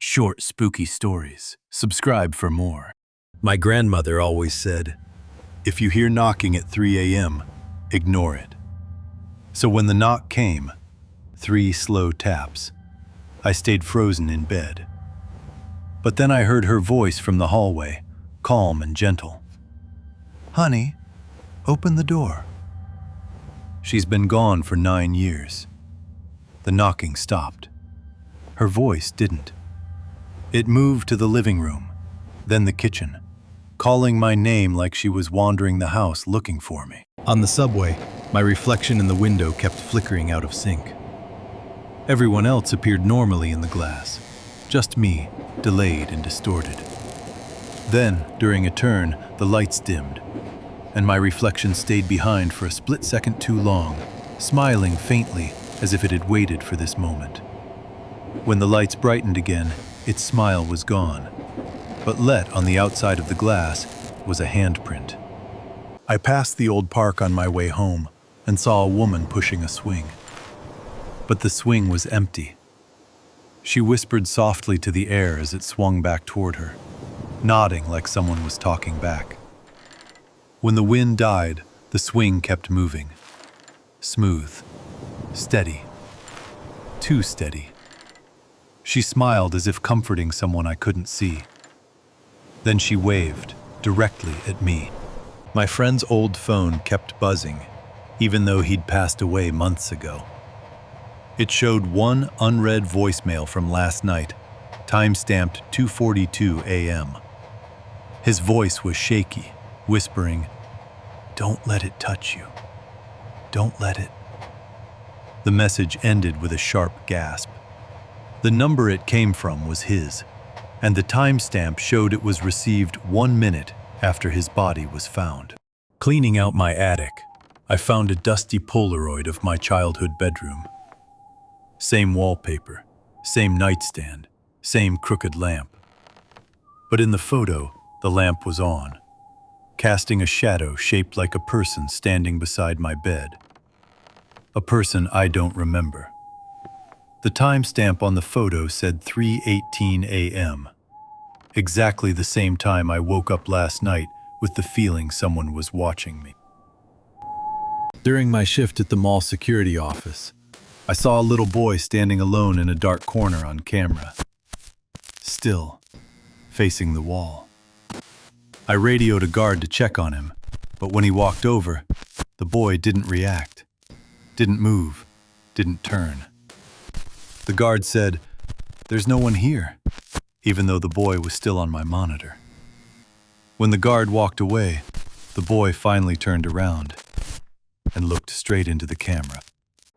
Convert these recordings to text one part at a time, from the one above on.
short, spooky stories. Subscribe for more. My grandmother always said, if you hear knocking at 3 a.m., ignore it. So when the knock came, 3 slow taps, I stayed frozen in bed. But then I heard her voice from the hallway, calm and gentle. Honey, open the door. She's been gone for 9 years. The knocking stopped. Her voice didn't. It moved to the living room, then the kitchen, calling my name like she was wandering the house looking for me. On the subway, my reflection in the window kept flickering out of sync. Everyone else appeared normally in the glass, just me, delayed and distorted. Then, during a turn, the lights dimmed, and my reflection stayed behind for a split second too long, smiling faintly as if it had waited for this moment. When the lights brightened again, its smile was gone, but let on the outside of the glass was a handprint. I passed the old park on my way home and saw a woman pushing a swing. But the swing was empty. She whispered softly to the air as it swung back toward her, nodding like someone was talking back. When the wind died, the swing kept moving. Smooth, steady, too steady. She smiled as if comforting someone I couldn't see. Then she waved directly at me. My friend's old phone kept buzzing, even though he'd passed away months ago. It showed one unread voicemail from last night, time-stamped 2:42 a.m. His voice was shaky, whispering, "Don't let it touch you. Don't let it." The message ended with a sharp gasp. The number it came from was his, and the timestamp showed it was received 1 minute after his body was found. Cleaning out my attic, I found a dusty Polaroid of my childhood bedroom. Same wallpaper, same nightstand, same crooked lamp. But in the photo, the lamp was on, casting a shadow shaped like a person standing beside my bed. A person I don't remember. The timestamp on the photo said 3:18 a.m., exactly the same time I woke up last night with the feeling someone was watching me. During my shift at the mall security office, I saw a little boy standing alone in a dark corner on camera, still, facing the wall. I radioed a guard to check on him, but when he walked over, the boy didn't react, didn't move, didn't turn. The guard said, "There's no one here," even though the boy was still on my monitor. When the guard walked away, the boy finally turned around and looked straight into the camera.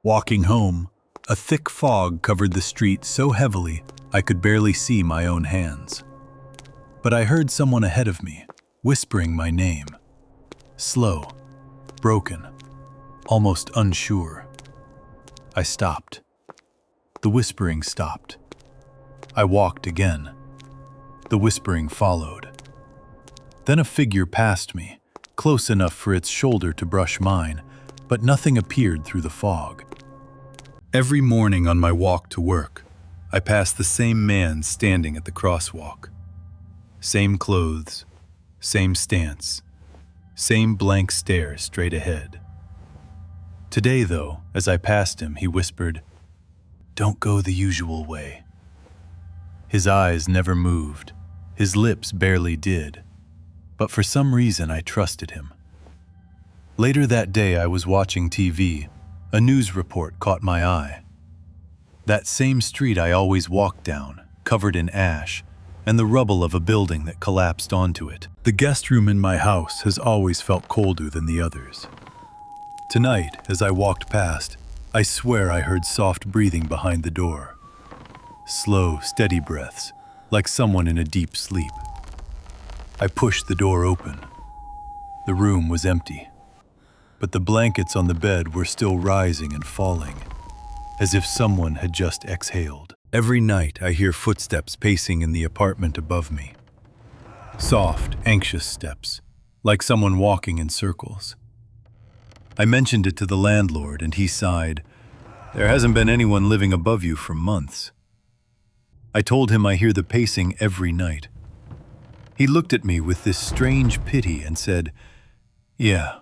Walking home, a thick fog covered the street so heavily I could barely see my own hands. But I heard someone ahead of me, whispering my name. Slow, broken, almost unsure. I stopped. The whispering stopped. I walked again. The whispering followed. Then a figure passed me, close enough for its shoulder to brush mine, but nothing appeared through the fog. Every morning on my walk to work, I pass the same man standing at the crosswalk. Same clothes, same stance, same blank stare straight ahead. Today, though, as I passed him, he whispered, "Don't go the usual way." His eyes never moved, his lips barely did, but for some reason I trusted him. Later that day I was watching TV. A news report caught my eye. That same street I always walked down, covered in ash, and the rubble of a building that collapsed onto it. The guest room in my house has always felt colder than the others. Tonight, as I walked past, I swear I heard soft breathing behind the door. Slow, steady breaths, like someone in a deep sleep. I pushed the door open. The room was empty, but the blankets on the bed were still rising and falling, as if someone had just exhaled. Every night I hear footsteps pacing in the apartment above me. Soft, anxious steps, like someone walking in circles. I mentioned it to the landlord and he sighed, "There hasn't been anyone living above you for months." I told him I hear the pacing every night. He looked at me with this strange pity and said, "Yeah,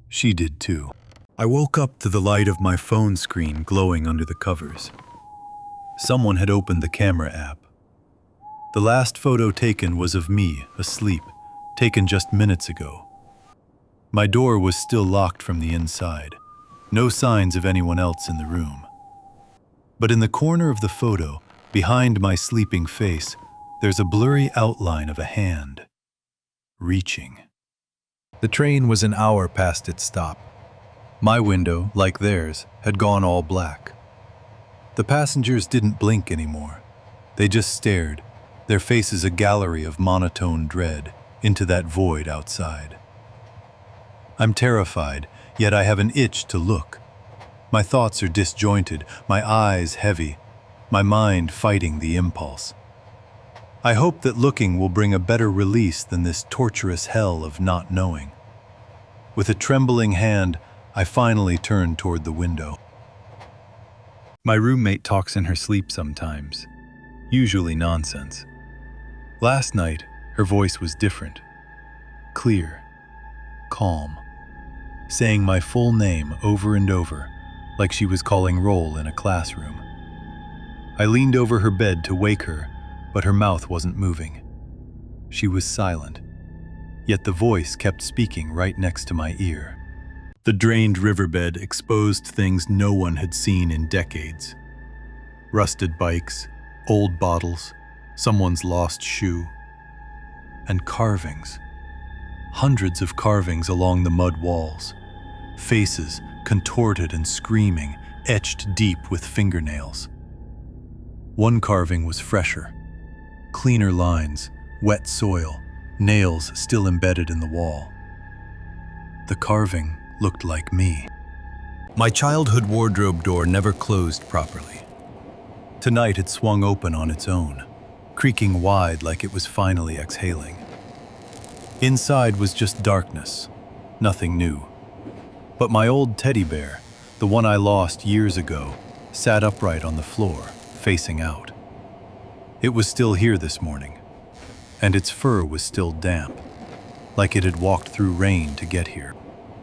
she did too." I woke up to the light of my phone screen glowing under the covers. Someone had opened the camera app. The last photo taken was of me, asleep, taken just minutes ago. My door was still locked from the inside. No signs of anyone else in the room. But in the corner of the photo, behind my sleeping face, there's a blurry outline of a hand. Reaching. The train was an hour past its stop. My window, like theirs, had gone all black. The passengers didn't blink anymore. They just stared, their faces a gallery of monotone dread, into that void outside. I'm terrified, yet I have an itch to look. My thoughts are disjointed, my eyes heavy, my mind fighting the impulse. I hope that looking will bring a better release than this torturous hell of not knowing. With a trembling hand, I finally turn toward the window. My roommate talks in her sleep sometimes, usually nonsense. Last night, her voice was different, clear, calm, saying my full name over and over, like she was calling roll in a classroom. I leaned over her bed to wake her, but her mouth wasn't moving. She was silent, yet the voice kept speaking right next to my ear. The drained riverbed exposed things no one had seen in decades. Rusted bikes, old bottles, someone's lost shoe, and carvings. Hundreds of carvings along the mud walls. Faces contorted and screaming, etched deep with fingernails. One carving was fresher. Cleaner lines, wet soil, nails still embedded in the wall. The carving looked like me. My childhood wardrobe door never closed properly. Tonight it swung open on its own, creaking wide like it was finally exhaling. Inside was just darkness, nothing new. But my old teddy bear, the one I lost years ago, sat upright on the floor, facing out. It was still here this morning, and its fur was still damp, like it had walked through rain to get here.